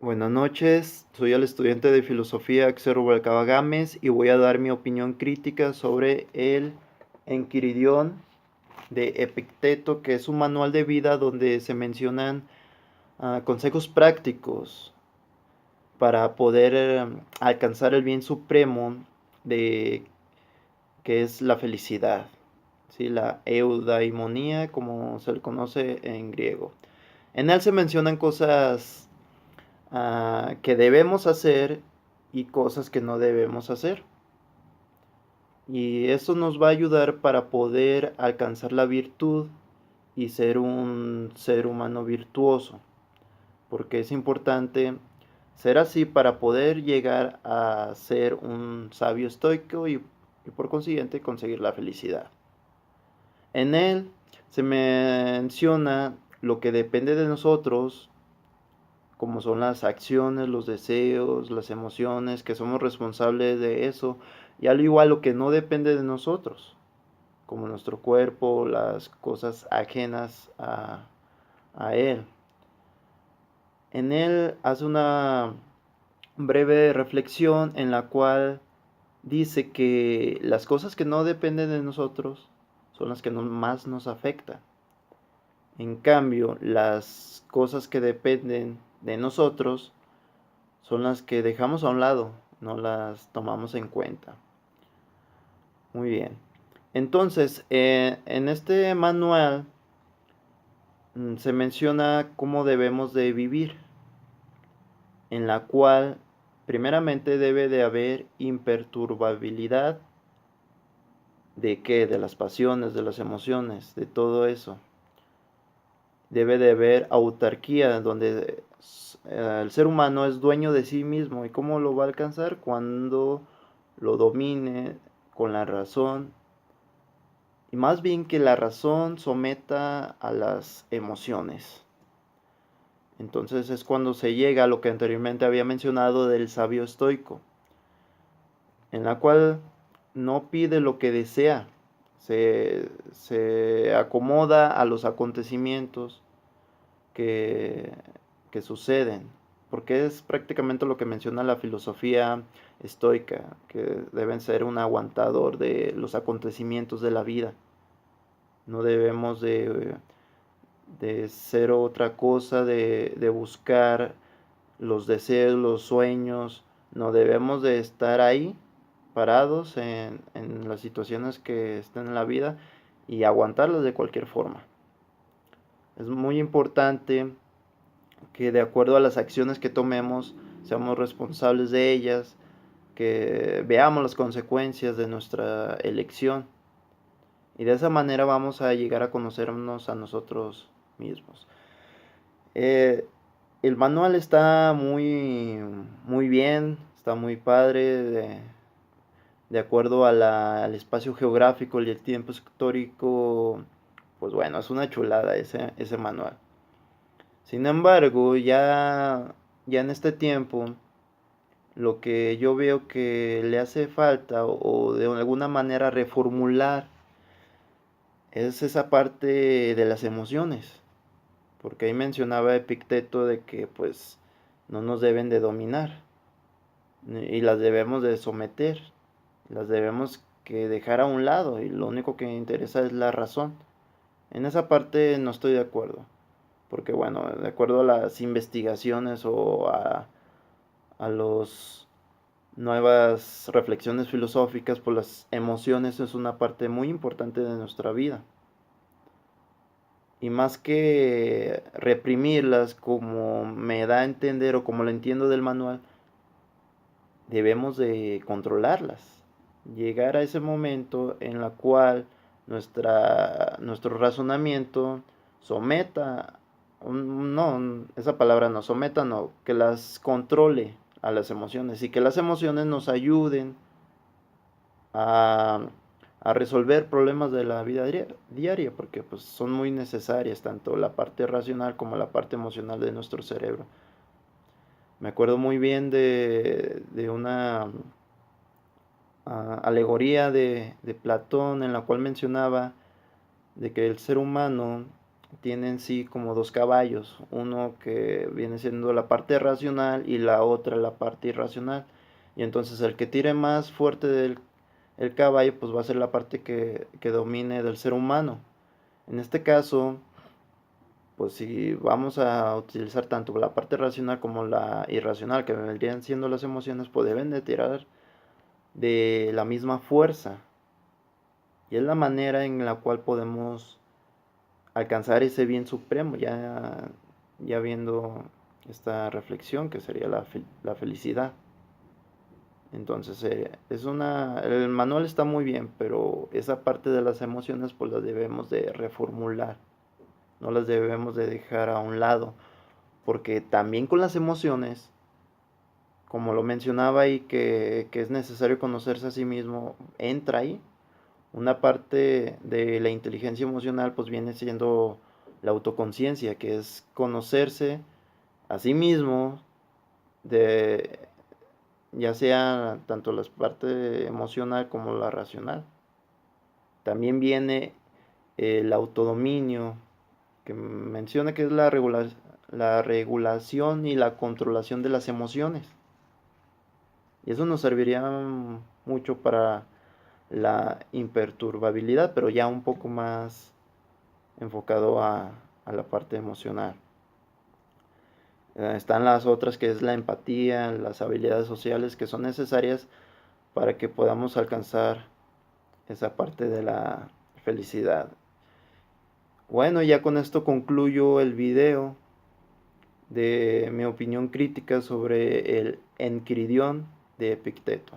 Buenas noches, soy el estudiante de filosofía Xero Balcaba y voy a dar mi opinión crítica sobre el Enquiridión de Epicteto, que es un manual de vida donde se mencionan consejos prácticos para poder alcanzar el bien supremo de que es la felicidad, ¿sí? La eudaimonía, como se le conoce en griego. En él se mencionan cosas que debemos hacer y cosas que no debemos hacer. Y eso nos va a ayudar para poder alcanzar la virtud y ser un ser humano virtuoso. Porque es importante ser así para poder llegar a ser un sabio estoico y por consiguiente conseguir la felicidad. En él se menciona lo que depende de nosotros, como son las acciones, los deseos, las emociones, que somos responsables de eso, y al igual lo que no depende de nosotros, como nuestro cuerpo, las cosas ajenas a él. En él hace una breve reflexión en la cual dice que las cosas que no dependen de nosotros son las que más nos afectan. En cambio, las cosas que dependen de nosotros son las que dejamos a un lado, no las tomamos en cuenta. Muy bien. Entonces, en este manual se menciona cómo debemos de vivir, en la cual primeramente debe de haber imperturbabilidad de qué, de las pasiones, de las emociones, de todo eso. Debe de haber autarquía, donde el ser humano es dueño de sí mismo. ¿Y cómo lo va a alcanzar? Cuando lo domine con la razón, y más bien que la razón someta a las emociones. Entonces es cuando se llega a lo que anteriormente había mencionado del sabio estoico, en la cual no pide lo que desea, se acomoda a los acontecimientos que, que suceden, porque es prácticamente lo que menciona la filosofía estoica, que deben ser un aguantador de los acontecimientos de la vida. No debemos de ser otra cosa, de buscar los deseos, los sueños. No debemos de estar ahí parados en las situaciones que estén en la vida y aguantarlas de cualquier forma. Es muy importante que de acuerdo a las acciones que tomemos seamos responsables de ellas, que veamos las consecuencias de nuestra elección y de esa manera vamos a llegar a conocernos a nosotros mismos. Eh, el manual está muy bien, está muy padre, de acuerdo al espacio geográfico y el tiempo histórico, pues bueno, es una chulada ese manual. Sin embargo, ya en este tiempo, lo que yo veo que le hace falta o de alguna manera reformular es esa parte de las emociones. Porque ahí mencionaba Epicteto de que pues no nos deben de dominar y las debemos de someter, las debemos que dejar a un lado y lo único que interesa es la razón. En esa parte no estoy de acuerdo, porque bueno, de acuerdo a las investigaciones o a los nuevas reflexiones filosóficas, pues las emociones es una parte muy importante de nuestra vida. Y más que reprimirlas como me da a entender o como lo entiendo del manual, debemos de controlarlas. Llegar a ese momento en la cual nuestro razonamiento someta, no, esa palabra no, someta no, que las controle a las emociones y que las emociones nos ayuden a, a resolver problemas de la vida diaria, porque pues son muy necesarias tanto la parte racional como la parte emocional de nuestro cerebro. Me acuerdo muy bien de una alegoría de Platón en la cual mencionaba de que el ser humano tiene en sí como dos caballos, uno que viene siendo la parte racional y la otra la parte irracional. Y entonces el que tire más fuerte del el caballo, pues va a ser la parte que domine del ser humano. En este caso, pues si vamos a utilizar tanto la parte racional como la irracional, que vendrían siendo las emociones, pues deben de tirar de la misma fuerza. Y es la manera en la cual podemos alcanzar ese bien supremo, ya viendo esta reflexión que sería la felicidad. Entonces, el manual está muy bien, pero esa parte de las emociones pues las debemos de reformular, no las debemos de dejar a un lado, porque también con las emociones, como lo mencionaba ahí, que es necesario conocerse a sí mismo, entra ahí. Una parte de la inteligencia emocional pues viene siendo la autoconciencia, que es conocerse a sí mismo, de, ya sea tanto la parte emocional como la racional. También viene el autodominio, que menciona que es la regulación y la controlación de las emociones. Y eso nos serviría mucho para la imperturbabilidad, pero ya un poco más enfocado a la parte emocional. Están las otras que es la empatía, las habilidades sociales que son necesarias para que podamos alcanzar esa parte de la felicidad. Bueno, ya con esto concluyo el video de mi opinión crítica sobre el Encridión de Epicteto.